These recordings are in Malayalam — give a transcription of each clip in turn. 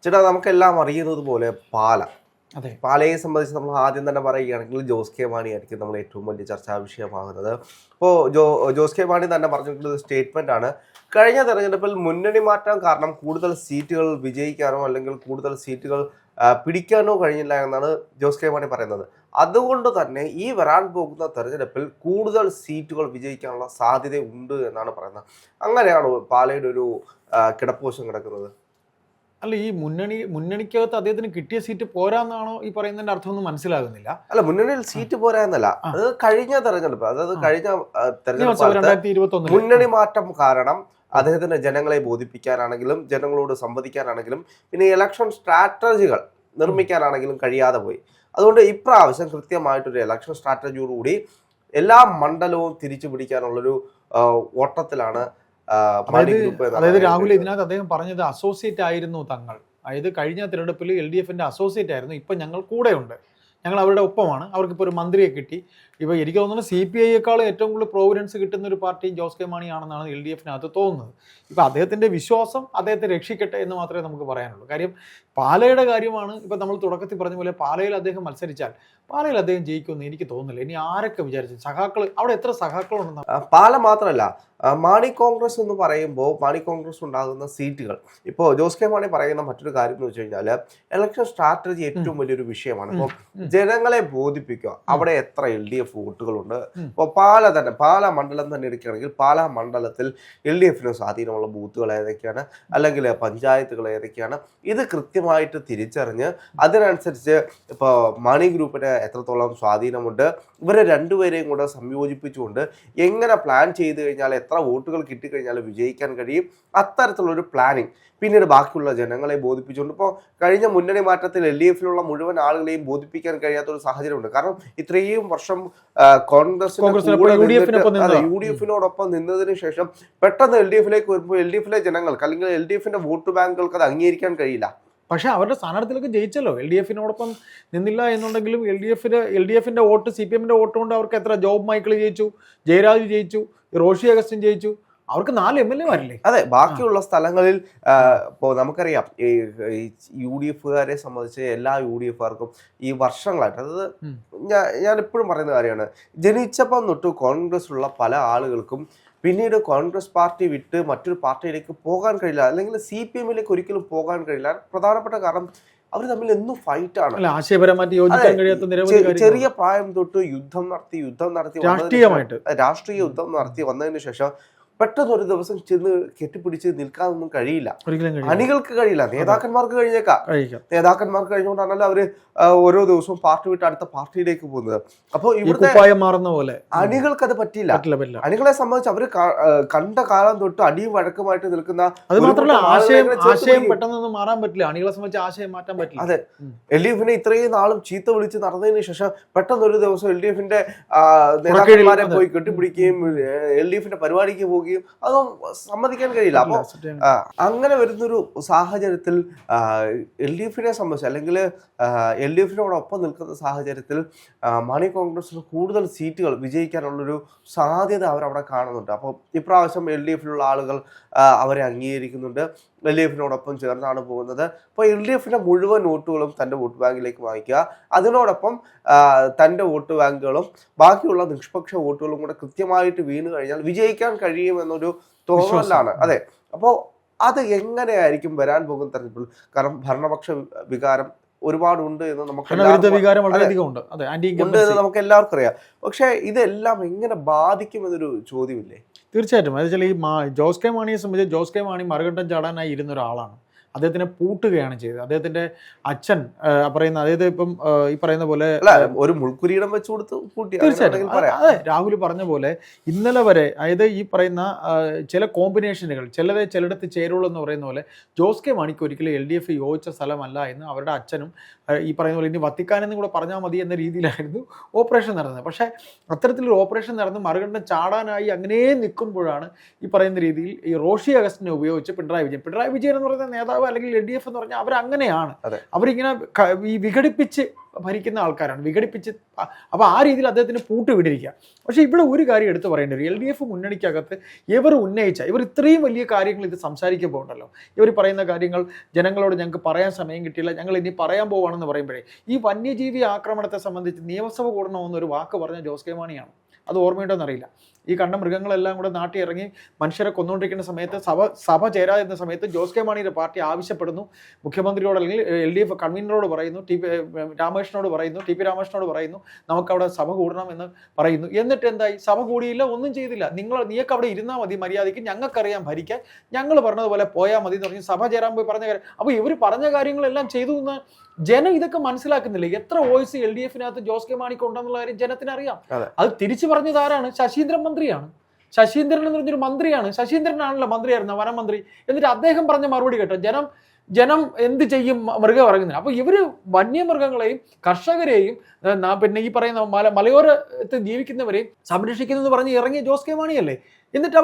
ചേട്ടാ നമുക്കെല്ലാം അറിയുന്നത് പോലെ പാല അതെ. പാലയെ സംബന്ധിച്ച് നമ്മൾ ആദ്യം തന്നെ പറയുകയാണെങ്കിൽ ജോസ് കെ മാണി ആയിരിക്കും നമ്മൾ ഏറ്റവും വലിയ ചർച്ചാ വിഷയമാകുന്നത്. ഇപ്പോൾ ജോസ് കെ മാണി തന്നെ പറഞ്ഞിട്ടുള്ള സ്റ്റേറ്റ്മെന്റ് ആണ്, കഴിഞ്ഞ തെരഞ്ഞെടുപ്പിൽ മുന്നണി മാറ്റാൻ കാരണം കൂടുതൽ സീറ്റുകൾ വിജയിക്കാനോ അല്ലെങ്കിൽ കൂടുതൽ സീറ്റുകൾ പിടിക്കാനോ കഴിഞ്ഞില്ല എന്നാണ് ജോസ് കെ മാണി പറയുന്നത്. അതുകൊണ്ട് തന്നെ ഈ വരാൻ പോകുന്ന തെരഞ്ഞെടുപ്പിൽ കൂടുതൽ സീറ്റുകൾ വിജയിക്കാനുള്ള സാധ്യത ഉണ്ട് എന്നാണ് പറയുന്നത്. അങ്ങനെയാണോ പാലയുടെ ഒരു കിടപ്പുവശം കിടക്കുന്നത്? അല്ല, ഈ മുന്നണിക്കകത്ത് അദ്ദേഹത്തിന് കിട്ടിയ സീറ്റ് പോരാന്നാണോ ഈ പറയുന്നതിന്റെ അർത്ഥമൊന്നും മനസ്സിലാകുന്നില്ല. അല്ല, മുന്നണിയിൽ സീറ്റ് പോരാ എന്നല്ല, അത് കഴിഞ്ഞ തെരഞ്ഞെടുപ്പ്, അതായത് കഴിഞ്ഞ തെരഞ്ഞെടുപ്പ് മുന്നണി മാറ്റം കാരണം അദ്ദേഹത്തിന് ജനങ്ങളെ ബോധിപ്പിക്കാനാണെങ്കിലും ജനങ്ങളോട് സംവദിക്കാനാണെങ്കിലും പിന്നെ ഇലക്ഷൻ സ്ട്രാറ്റജികൾ നിർമ്മിക്കാനാണെങ്കിലും കഴിയാതെ പോയി. അതുകൊണ്ട് ഇപ്രാവശ്യം കൃത്യമായിട്ടൊരു ഇലക്ഷൻ സ്ട്രാറ്റജിയോടുകൂടി എല്ലാ മണ്ഡലവും തിരിച്ചു പിടിക്കാനുള്ളൊരു ഓട്ടത്തിലാണ്. അതായത് രാഹുൽ, ഇതിനകത്ത് അദ്ദേഹം പറഞ്ഞത് അസോസിയേറ്റ് ആയിരുന്നു തങ്ങൾ. അതായത് കഴിഞ്ഞ തിരഞ്ഞെടുപ്പിൽ LDFന്റെ അസോസിയേറ്റ് ആയിരുന്നു, ഇപ്പൊ ഞങ്ങൾ കൂടെയുണ്ട്, ഞങ്ങൾ അവരുടെ ഒപ്പമാണ്, അവർക്കിപ്പോൾ ഒരു മന്ത്രിയെ കിട്ടി. ഇപ്പോൾ എനിക്ക് തോന്നുന്നു CPIയേക്കാൾ ഏറ്റവും കൂടുതൽ പ്രോവിഡൻസ് കിട്ടുന്ന ഒരു പാർട്ടി ജോസ് കെ മാണി ആണെന്നാണ് LDFനകത്ത് തോന്നുന്നത്. ഇപ്പം അദ്ദേഹത്തിൻ്റെ വിശ്വാസം അദ്ദേഹത്തെ രക്ഷിക്കട്ടെ എന്ന് മാത്രമേ നമുക്ക് പറയാനുള്ളൂ. കാര്യം പാലയുടെ കാര്യമാണ്. ഇപ്പം നമ്മൾ തുടക്കത്തിൽ പറഞ്ഞ പോലെ പാലയിൽ അദ്ദേഹം മത്സരിച്ചാൽ പാലയിൽ അദ്ദേഹം ജയിക്കുമെന്ന് എനിക്ക് തോന്നുന്നില്ല. ഇനി ആരൊക്കെ വിചാരിച്ചു സഖാക്കൾ, അവിടെ എത്ര സഖാക്കളുണ്ടെന്ന്. പാല മാത്രമല്ല, മാണി കോൺഗ്രസ് എന്ന് പറയുമ്പോൾ മാണി കോൺഗ്രസ് ഉണ്ടാകുന്ന സീറ്റുകൾ, ഇപ്പോൾ ജോസ് കെ മാണി പറയുന്ന മറ്റൊരു കാര്യം എന്ന് വെച്ച് കഴിഞ്ഞാൽ ഇലക്ഷൻ സ്ട്രാറ്റജി ഏറ്റവും വലിയൊരു വിഷയമാണ്. ഇപ്പോൾ ജനങ്ങളെ ബോധിപ്പിക്കുക അവിടെ എത്ര LDF വോട്ടുകളുണ്ട്. ഇപ്പോൾ പാല മണ്ഡലം തന്നെ എടുക്കുകയാണെങ്കിൽ പാലാ മണ്ഡലത്തിൽ LDFന് സ്വാധീനമുള്ള ബൂത്തുകൾ ഏതൊക്കെയാണ്, അല്ലെങ്കിൽ പഞ്ചായത്തുകൾ ഏതൊക്കെയാണ്, ഇത് കൃത്യമായിട്ട് തിരിച്ചറിഞ്ഞ് അതിനനുസരിച്ച് ഇപ്പോൾ മാണി ഗ്രൂപ്പിന് എത്രത്തോളം സ്വാധീനമുണ്ട്, ഇവരെ രണ്ടുപേരെയും കൂടെ സംയോജിപ്പിച്ചുകൊണ്ട് എങ്ങനെ പ്ലാൻ ചെയ്ത് കഴിഞ്ഞാൽ എത്ര വോട്ടുകൾ കിട്ടിക്കഴിഞ്ഞാൽ വിജയിക്കാൻ കഴിയും, അത്തരത്തിലുള്ളൊരു പ്ലാനിങ് പിന്നീട് ബാക്കിയുള്ള ജനങ്ങളെ ബോധിപ്പിച്ചുകൊണ്ട്. ഇപ്പോൾ കഴിഞ്ഞ മുന്നണി മാറ്റത്തിൽ LDFിലുള്ള മുഴുവൻ ആളുകളെയും ബോധിപ്പിക്കാൻ കഴിയാത്തൊരു സാഹചര്യമുണ്ട്. കാരണം ഇത്രയും വർഷം UDFിനോടൊപ്പം നിന്നതിന് ശേഷം പെട്ടെന്ന് LDFിലേക്ക് വരുമ്പോൾ LDFിലെ ജനങ്ങൾക്ക് അല്ലെങ്കിൽ LDFിന്റെ വോട്ട് ബാങ്കുകൾക്ക് അത് അംഗീകരിക്കാൻ കഴിയില്ല. പക്ഷെ അവരുടെ സ്ഥാനാർത്ഥികളൊക്കെ ജയിച്ചല്ലോ. LDFിനോടൊപ്പം നിന്നില്ല എന്നുണ്ടെങ്കിലും LDFിന്റെ വോട്ട്, CPMന്റെ വോട്ട് കൊണ്ട് അവർക്ക് എത്ര, ജോബ് മൈക്കിൾ ജയിച്ചു, ജയരാജ് ജയിച്ചു, റോഷി അഗസ്റ്റിൻ ജയിച്ചു, അവർക്ക് 4 MLA-മാരില്ലേ. അതെ, ബാക്കിയുള്ള സ്ഥലങ്ങളിൽ ഇപ്പോൾ നമുക്കറിയാം ഈ UDFുകാരെ സംബന്ധിച്ച് എല്ലാ UDFുകാർക്കും ഈ വർഷങ്ങളായിട്ട്, അതായത് ഞാൻ എപ്പോഴും പറയുന്ന കാര്യമാണ്, ജനിച്ചപ്പം തൊട്ട് കോൺഗ്രസ്സിലുള്ള പല ആളുകൾക്കും പിന്നീട് കോൺഗ്രസ് പാർട്ടി വിട്ട് മറ്റൊരു പാർട്ടിയിലേക്ക് പോകാൻ കഴിയില്ല, അല്ലെങ്കിൽ CPMലേക്ക് ഒരിക്കലും പോകാൻ കഴിയില്ല. പ്രധാനപ്പെട്ട കാരണം അവർ തമ്മിൽ എന്നും ഫൈറ്റ് ആണ്. ആശയപരമായിട്ട് യോജിക്കാൻ കഴിയാത്ത നിരവധി ചെറിയ പ്രായം തൊട്ട് യുദ്ധം നടത്തി രാഷ്ട്രീയ യുദ്ധം നടത്തി വന്നതിന് ശേഷം പെട്ടെന്ന് ഒരു ദിവസം ചെന്ന് കെട്ടിപ്പിടിച്ച് നിൽക്കാനൊന്നും കഴിയില്ല. അണികൾക്ക് കഴിയില്ല, നേതാക്കന്മാർക്ക് നേതാക്കന്മാർക്ക് കഴിഞ്ഞുകൊണ്ടാണല്ലോ അവര് ഓരോ ദിവസവും പാർട്ടി വിട്ട് അടുത്ത പാർട്ടിയിലേക്ക് പോകുന്നത്. അപ്പോൾ ഇവിടുത്തെ മാറുന്ന പോലെ അണികൾക്ക് അത് പറ്റില്ല. അണികളെ സംബന്ധിച്ച് അവര് കണ്ട കാലം തൊട്ട് അടിയും വഴക്കമായിട്ട് നിൽക്കുന്ന, അത് മാത്രമല്ല ആശയം പെട്ടെന്നൊന്നും മാറാൻ പറ്റില്ല. അണികളെ സംബന്ധിച്ച് ആശയം മാറ്റാൻ പറ്റില്ല. അതെ, LDFിനെ ഇത്രയും നാളും ചീത്ത വിളിച്ച് നടന്നതിന് ശേഷം പെട്ടെന്ന് ഒരു ദിവസം LDFിന്റെ നേതാക്കന്മാരെ പോയി കെട്ടിപ്പിടിക്കുകയും LDFിന്റെ പരിപാടിക്ക് പോകുകയും അതൊന്നും സമ്മതിക്കാൻ കഴിയില്ല. അപ്പോൾ അങ്ങനെ വരുന്നൊരു സാഹചര്യത്തിൽ LDFിനെ സംബന്ധിച്ച് അല്ലെങ്കിൽ LDFിനോടൊപ്പം നിൽക്കുന്ന സാഹചര്യത്തിൽ മാണി കോൺഗ്രസിന് കൂടുതൽ സീറ്റുകൾ വിജയിക്കാനുള്ളൊരു സാധ്യത അവരവിടെ കാണുന്നുണ്ട്. അപ്പോൾ ഇപ്രാവശ്യം LDFിലുള്ള ആളുകൾ അവരെ അംഗീകരിക്കുന്നുണ്ട്, LDFിനോടൊപ്പം ചേർന്നാണ് പോകുന്നത്. അപ്പോൾ LDFിന്റെ മുഴുവൻ വോട്ടുകളും തൻ്റെ വോട്ട് ബാങ്കിലേക്ക് വാങ്ങിക്കുക, അതിനോടൊപ്പം തൻ്റെ വോട്ട് ബാങ്കുകളും ബാക്കിയുള്ള നിഷ്പക്ഷ വോട്ടുകളും കൂടെ കൃത്യമായിട്ട് വീണ് കഴിഞ്ഞാൽ വിജയിക്കാൻ കഴിയുമെന്നൊരു തോന്നലാണ്. അതെ, അപ്പോൾ അത് എങ്ങനെയായിരിക്കും വരാൻ പോകുന്ന തെരഞ്ഞെടുപ്പിൽ? കാരണം ഭരണപക്ഷ വികാരം ഒരുപാടുണ്ട് എന്ന് നമുക്ക് എല്ലാവർക്കും അറിയാം. പക്ഷെ ഇതെല്ലാം എങ്ങനെ ബാധിക്കുമെന്നൊരു ചോദ്യമില്ലേ? തീർച്ചയായിട്ടും. അത് വെച്ചാൽ ഈ ജോസ് കെ മാണിയെ സംബന്ധിച്ച് ജോസ് കെ മാണി മറുകണ്ഠം ചാടാനായി ഇരുന്ന ഒരാളാണ്. അദ്ദേഹത്തിനെ പൂട്ടുകയാണ് ചെയ്തത്. അദ്ദേഹത്തിന്റെ അച്ഛൻ പറയുന്ന, അതായത് ഇപ്പം ഈ പറയുന്ന പോലെ ഒരു മുൾക്കുരീടം വെച്ച് കൊടുത്ത് പൂട്ടി. തീർച്ചയായിട്ടും. അതെ, രാഹുൽ പറഞ്ഞ പോലെ ഇന്നലെ വരെ, അതായത് ഈ പറയുന്ന ചില കോമ്പിനേഷനുകൾ ചിലയിടത്ത് ചേരുള്ളൂ എന്ന് പറയുന്ന പോലെ ജോസ് കെ മാണിക്ക് ഒരിക്കലും LDF യോജിച്ച സ്ഥലമല്ല എന്ന് അവരുടെ അച്ഛനും ഈ പറയുന്ന പോലെ ഇനി വത്തിക്കാനെന്നും കൂടെ പറഞ്ഞാൽ മതി എന്ന രീതിയിലായിരുന്നു ഓപ്പറേഷൻ നടന്നത്. പക്ഷേ അത്തരത്തിലൊരു ഓപ്പറേഷൻ നടന്ന് മറുകണ്ഠം ചാടാനായി അങ്ങനെ നിൽക്കുമ്പോഴാണ് ഈ പറയുന്ന രീതിയിൽ ഈ റോഷി അഗസ്റ്റിനെ ഉപയോഗിച്ച് പിണറായി വിജയൻ എന്ന് പറയുന്ന നേതാവ് അല്ലെങ്കിൽ LDF എന്ന് പറഞ്ഞാൽ അവരങ്ങനെയാണ്. അവരിങ്ങനെ ഈ വിഘടിപ്പിച്ച് ഭരിക്കുന്ന ആൾക്കാരാണ്, വിഘടിപ്പിച്ച്. അപ്പോൾ ആ രീതിയിൽ അദ്ദേഹത്തിന് പൂട്ടുവിടിരിക്കുക. പക്ഷേ ഇവിടെ ഒരു കാര്യം എടുത്തു പറയേണ്ടി വരും. LDF മുന്നണിക്കകത്ത് ഇവർ ഉന്നയിച്ച, ഇവർ ഇത്രയും വലിയ കാര്യങ്ങൾ ഇത് സംസാരിക്കുമ്പോൾ ഉണ്ടല്ലോ, ഇവർ പറയുന്ന കാര്യങ്ങൾ ജനങ്ങളോട് ഞങ്ങൾക്ക് പറയാൻ സമയം കിട്ടിയില്ല, ഞങ്ങൾ ഇനി പറയാൻ പോവാണെന്ന് പറയുമ്പോഴേ, ഈ വന്യജീവി ആക്രമണത്തെ സംബന്ധിച്ച് നിയമസഭ കൂടണമെന്നൊരു വാക്ക് പറഞ്ഞ ജോസ് കെ മാണിയാണ്. അത് ഓർമ്മയുണ്ടോയെന്നറിയില്ല. ഈ കണ്ട മൃഗങ്ങളെല്ലാം കൂടെ നാട്ടിൽ ഇറങ്ങി മനുഷ്യരെ കൊന്നുകൊണ്ടിരിക്കുന്ന സമയത്ത് സഭ ചേരാതിരുന്ന സമയത്ത് ജോസ് കെ മാണിയുടെ പാർട്ടി ആവശ്യപ്പെടുന്നു, മുഖ്യമന്ത്രിയോട് അല്ലെങ്കിൽ LDF കൺവീനറോട് പറയുന്നു, രാമകൃഷ്ണനോട് പറയുന്നു, TP രാമകൃഷ്ണനോട് പറയുന്നു, നമുക്കവിടെ സഭ കൂടണം എന്ന് പറയുന്നു. എന്നിട്ട് എന്തായി? സഭ കൂടിയില്ല, ഒന്നും ചെയ്തില്ല. നീയൊക്കെ അവിടെ ഇരുന്നാൽ മതി മര്യാദയ്ക്ക്, ഞങ്ങൾക്കറിയാം ഭരിക്കാൻ, ഞങ്ങൾ പറഞ്ഞതുപോലെ പോയാൽ മതി എന്ന് പറഞ്ഞ് സഭ ചേരാൻ പോയി പറഞ്ഞ കാര്യം. അപ്പോൾ ഇവർ പറഞ്ഞ കാര്യങ്ങളെല്ലാം ചെയ്തു എന്ന് ജനം ഇതൊക്കെ മനസ്സിലാക്കുന്നില്ല. എത്ര വോയിസ് LDFനകത്ത് ജോസ് കെ മാണിക്ക് ഉണ്ടെന്നുള്ള കാര്യം ജനത്തിന് അറിയാം. അത് തിരിച്ചു പറഞ്ഞത് ആരാണ്? ശശീന്ദ്രൻ മന്ത്രിയാണ്. ശശീന്ദ്രൻ എന്ന് പറഞ്ഞൊരു മന്ത്രിയാണ്. ശശീന്ദ്രനാണല്ലോ മന്ത്രിയായിരുന്നു, വനമന്ത്രി. എന്നിട്ട് അദ്ദേഹം പറഞ്ഞ മറുപടി കേട്ടോ, ജനം എന്ത് ചെയ്യും മൃഗം ഇറങ്ങുന്നത്. അപ്പോൾ ഇവര് വന്യമൃഗങ്ങളെയും കർഷകരെയും പിന്നെ ഈ പറയുന്ന മലയോരത്ത് ജീവിക്കുന്നവരെയും സംരക്ഷിക്കുന്നതെന്ന് പറഞ്ഞ് ഇറങ്ങിയ ജോസ് കെ മാണിയല്ലേ. എന്നിട്ട്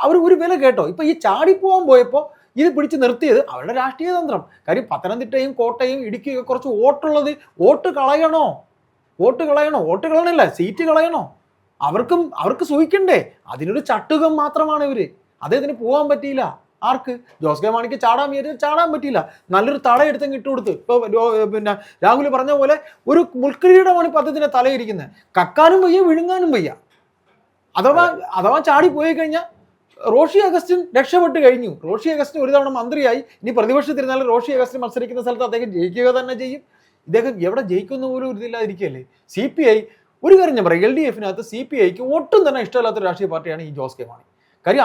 അവർ ഒരു വില കേട്ടോ. ഇപ്പൊ ഈ ചാടിപ്പോവാൻ പോയപ്പോൾ ഇത് പിടിച്ച് നിർത്തിയത് അവരുടെ രാഷ്ട്രീയ തന്ത്രം. കാര്യം പത്തനംതിട്ടയും കോട്ടയും ഇടുക്കിയൊക്കെ കുറച്ച് വോട്ട് കളയണോ? വോട്ട് കളയണില്ല, സീറ്റ് കളയണോ? അവർക്ക് സൂഹിക്കണ്ടേ? അതിനൊരു ചട്ടുകം മാത്രമാണ് ഇവര്. അദ്ദേഹത്തിന് പോകാൻ പറ്റിയില്ല. ആർക്ക്? ജോസ് കെ മാണിക്ക് ചാടാൻ പറ്റിയില്ല. നല്ലൊരു തടയെടുത്തങ്ങ് ഇട്ടുകൊടുത്ത്. ഇപ്പൊ പിന്നെ രാഹുൽ പറഞ്ഞ പോലെ ഒരു മുൾക്കിരീടമാണ് ഇപ്പൊ അദ്ദേഹത്തിന്റെ തലയിരിക്കുന്നത്. കക്കാനും വയ്യ, വിഴുങ്ങാനും വയ്യ. അഥവാ ചാടി പോയി കഴിഞ്ഞാൽ റോഷി അഗസ്റ്റിൻ രക്ഷപ്പെട്ട് കഴിഞ്ഞു. റോഷി അഗസ്റ്റിൻ ഒരു തവണ മന്ത്രിയായി. ഇനി പ്രതിപക്ഷത്തിരുന്നാലും റോഷി അഗസ്റ്റിൻ മത്സരിക്കുന്ന സ്ഥലത്ത് അദ്ദേഹം ജയിക്കുക തന്നെ ചെയ്യും. ഇദ്ദേഹം എവിടെ ജയിക്കുന്ന പോലും ഒരു ഇതില്ലാതിരിക്കുകയല്ലേ. CPI ഒരു കാര്യം ഞാൻ പറയാം, LDFനകത്ത് CPIക്ക് ഒട്ടും തന്നെ ഇഷ്ടമില്ലാത്തൊരു രാഷ്ട്രീയ പാർട്ടിയാണ് ഈ ജോസ് കെ മാണി. കാര്യം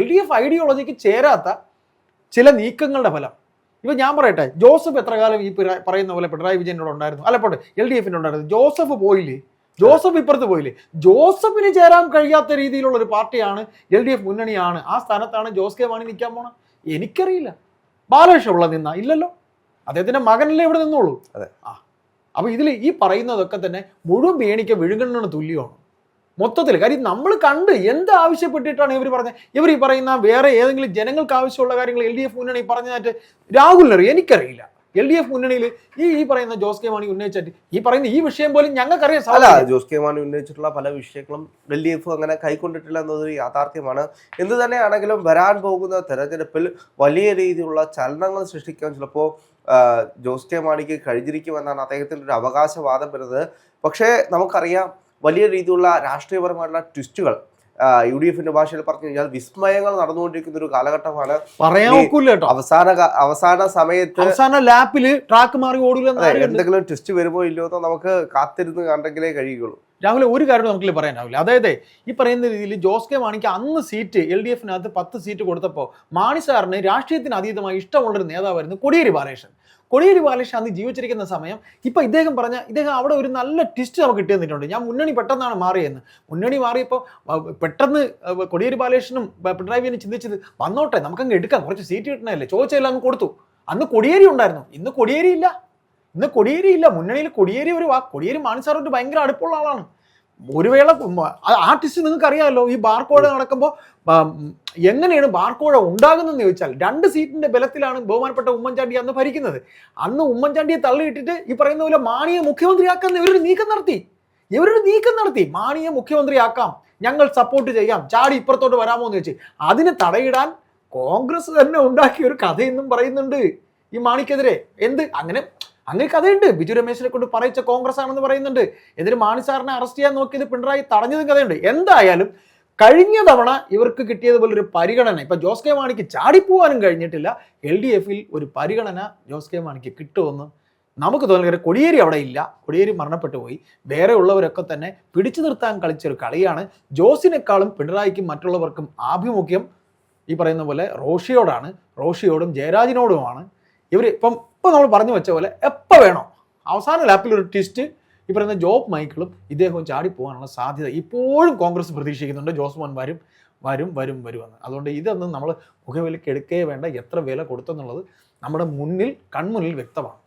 LDF ഐഡിയോളജിക്ക് ചേരാത്ത ചില നീക്കങ്ങളുടെ ഫലം. ഇപ്പം ഞാൻ പറയട്ടെ, ജോസഫ് എത്ര കാലം ഈ പറയുന്ന പോലെ പിണറായി വിജയനോട് ഉണ്ടായിരുന്നു, അല്ലപ്പോട്ടെ LDFനുണ്ടായിരുന്നു. ജോസഫ് പോയില്ലേ? ജോസഫ് ഇപ്പുറത്ത് പോയില്ലേ? ജോസഫിന് ചേരാൻ കഴിയാത്ത രീതിയിലുള്ള ഒരു പാർട്ടിയാണ് LDF മുന്നണിയാണ്. ആ സ്ഥാനത്താണ് ജോസ് കെ മാണി നിൽക്കാൻ പോണ. എനിക്കറിയില്ല. ബാലകൃഷ്ണപിള്ള നിന്ന ഇല്ലല്ലോ, അദ്ദേഹത്തിന്റെ മകനല്ലേ ഇവിടെ നിന്നോളൂ. അപ്പൊ ഇതിൽ ഈ പറയുന്നതൊക്കെ തന്നെ മുഴുവൻ പേണിക്ക് വിഴുങ്ങണ്ണന് തുല്യമാണ് മൊത്തത്തിൽ. കാര്യം നമ്മൾ കണ്ട് എന്ത് ആവശ്യപ്പെട്ടിട്ടാണ് ഇവർ പറഞ്ഞത്. ഇവർ ഈ പറയുന്ന വേറെ ഏതെങ്കിലും ജനങ്ങൾക്ക് ആവശ്യമുള്ള കാര്യങ്ങൾ LDF മുന്നണി പറഞ്ഞതായിട്ട് രാഹുലിനറിയാം, എനിക്കറിയില്ല. LDF മുന്നണിയിൽ ഈ പറയുന്ന ജോസ് കെ മാണി ഉന്നയിച്ചിട്ട് ഈ പറയുന്ന ഈ വിഷയം പോലും ഞങ്ങൾക്കറിയാം. ജോസ് കെ മാണി ഉന്നയിച്ചിട്ടുള്ള പല വിഷയങ്ങളും LDF അങ്ങനെ കൈക്കൊണ്ടിട്ടില്ല എന്നതൊരു യാഥാർത്ഥ്യമാണ്. എന്ത് തന്നെയാണെങ്കിലും വരാൻ പോകുന്ന തെരഞ്ഞെടുപ്പിൽ വലിയ രീതിയിലുള്ള ചലനങ്ങൾ സൃഷ്ടിക്കാൻ ചിലപ്പോൾ ജോസ് കെ മാണിക്ക് കഴിഞ്ഞിരിക്കുമെന്നാണ് അദ്ദേഹത്തിൻ്റെ ഒരു അവകാശവാദം വരുന്നത്. പക്ഷേ നമുക്കറിയാം വലിയ രീതിയിലുള്ള രാഷ്ട്രീയപരമായിട്ടുള്ള ട്വിസ്റ്റുകൾ UDFന്റെ ഭാഷയിൽ പറഞ്ഞു കഴിഞ്ഞാൽ വിസ്മയങ്ങൾ നടന്നുകൊണ്ടിരിക്കുന്ന ഒരു കാലഘട്ടമാണ്. അവസാന സമയത്ത് അവസാന ലാപ്പില് ട്രാക്ക് മാറി ഓടില്ല, എന്തെങ്കിലും ട്വിസ്റ്റ് വരുമോ ഇല്ലയോ എന്ന് നമുക്ക് കാത്തിരുന്ന് കണ്ടെങ്കിലേ കഴിയുള്ളൂ. രാഹുൽ ഒരു കാര്യം നമുക്ക് പറയാനാവില്ല. അതായത് ഈ പറയുന്ന രീതിയിൽ ജോസ് കെ മാണിക്ക് അന്ന് സീറ്റ് LDFനകത്ത് 10 സീറ്റ് കൊടുത്തപ്പോൾ മാണി സാറിന് രാഷ്ട്രീയത്തിന് അതീതമായി ഇഷ്ടമുള്ളൊരു നേതാവായിരുന്നു കോടിയേരി ബാലകൃഷ്ണൻ. അന്ന് ജീവിച്ചിരിക്കുന്ന സമയം ഇപ്പൊ ഇദ്ദേഹം അവിടെ ഒരു നല്ല ട്വിസ്റ്റ് നമുക്ക് കിട്ടിയെന്നിട്ടുണ്ട്. ഞാൻ മുന്നണി പെട്ടെന്നാണ് മാറിയെന്ന്. മുന്നണി മാറിയപ്പോൾ പെട്ടെന്ന് കോടിയേരി ബാലകൃഷ്ണനും പിണറായി വിജയനും ചിന്തിച്ചത് വന്നോട്ടെ നമുക്കങ്ങ് എടുക്കാം, കുറച്ച് സീറ്റ് കിട്ടണല്ലേ, ചോദിച്ചെല്ലാം അങ്ങ് കൊടുത്തു. അന്ന് കോടിയേരി ഉണ്ടായിരുന്നു, ഇന്ന് കോടിയേരി ഇല്ല. മുന്നണിയിൽ കോടിയേരി മാണി സാറോട്ട് ഭയങ്കര അടുപ്പുള്ള ആളാണ്. ഒരു വേള ആർട്ടിസ്റ്റ് നിങ്ങൾക്ക് അറിയാമല്ലോ, ഈ ബാർക്കോഴ നടക്കുമ്പോൾ എങ്ങനെയാണ് ബാർക്കോഴ ഉണ്ടാകുന്നതെന്ന് ചോദിച്ചാൽ 2 സീറ്റിന്റെ ബലത്തിലാണ് ബഹുമാനപ്പെട്ട ഉമ്മൻചാണ്ടി അന്ന് ഭരിക്കുന്നത്. അന്ന് ഉമ്മൻചാണ്ടിയെ തള്ളിയിട്ടിട്ട് ഈ പറയുന്ന പോലെ മാണിയെ മുഖ്യമന്ത്രിയാക്കാൻ ഇവരൊരു നീക്കം നടത്തി. മാണിയെ മുഖ്യമന്ത്രിയാക്കാം, ഞങ്ങൾ സപ്പോർട്ട് ചെയ്യാം, ചാടി ഇപ്പുറത്തോട്ട് വരാമോ എന്ന് വെച്ച് അതിന് തടയിടാൻ കോൺഗ്രസ് തന്നെ ഉണ്ടാക്കിയ ഒരു കഥയെന്നും പറയുന്നുണ്ട് ഈ മാണിക്കെതിരെ. അങ്ങനെ കഥയുണ്ട്. ബിജു രമേശിനെ കൊണ്ട് പറയിച്ച കോൺഗ്രസ് ആണെന്ന് പറയുന്നുണ്ട്. എന്നിട്ട് മാണി സാറിനെ അറസ്റ്റ് ചെയ്യാൻ നോക്കിയത് പിണറായി തടഞ്ഞതും കഥയുണ്ട്. എന്തായാലും കഴിഞ്ഞ തവണ ഇവർക്ക് കിട്ടിയതുപോലെ ഒരു പരിഗണന ഇപ്പൊ ജോസ് കെ മാണിക്ക് ചാടിപ്പോവാനും കഴിഞ്ഞിട്ടില്ല. LDFൽ ഒരു പരിഗണന ജോസ് കെ മാണിക്ക് കിട്ടുമെന്ന് നമുക്ക് തോന്നുന്നത്. കോടിയേരി അവിടെ ഇല്ല, കോടിയേരി മരണപ്പെട്ടു പോയി. വേറെ ഉള്ളവരൊക്കെ തന്നെ പിടിച്ചു നിർത്താൻ കളിച്ചൊരു കളിയാണ്. ജോസിനേക്കാളും പിണറായിക്കും മറ്റുള്ളവർക്കും ആഭിമുഖ്യം ഈ പറയുന്ന പോലെ റോഷിയോടും ജയരാജിനോടുമാണ്. ഇപ്പം നമ്മൾ പറഞ്ഞു വെച്ച പോലെ എപ്പോൾ വേണോ അവസാന ലാപ്പിൽ ഒരു ട്വിസ്റ്റ് ഈ പറയുന്ന ജോബ് മൈക്കിളും ഇദ്ദേഹവും ചാടിപ്പോകാനുള്ള സാധ്യത ഇപ്പോഴും കോൺഗ്രസ് പ്രതീക്ഷിക്കുന്നുണ്ട്. ജോസ് മോൻ വരുമെന്ന്. അതുകൊണ്ട് ഇതൊന്നും നമ്മൾ മുഖവിലയ്ക്ക് എടുക്കേ വേണ്ട. എത്ര വില കൊടുത്തെന്നുള്ളത് നമ്മുടെ കൺമുന്നിൽ വ്യക്തമാണ്.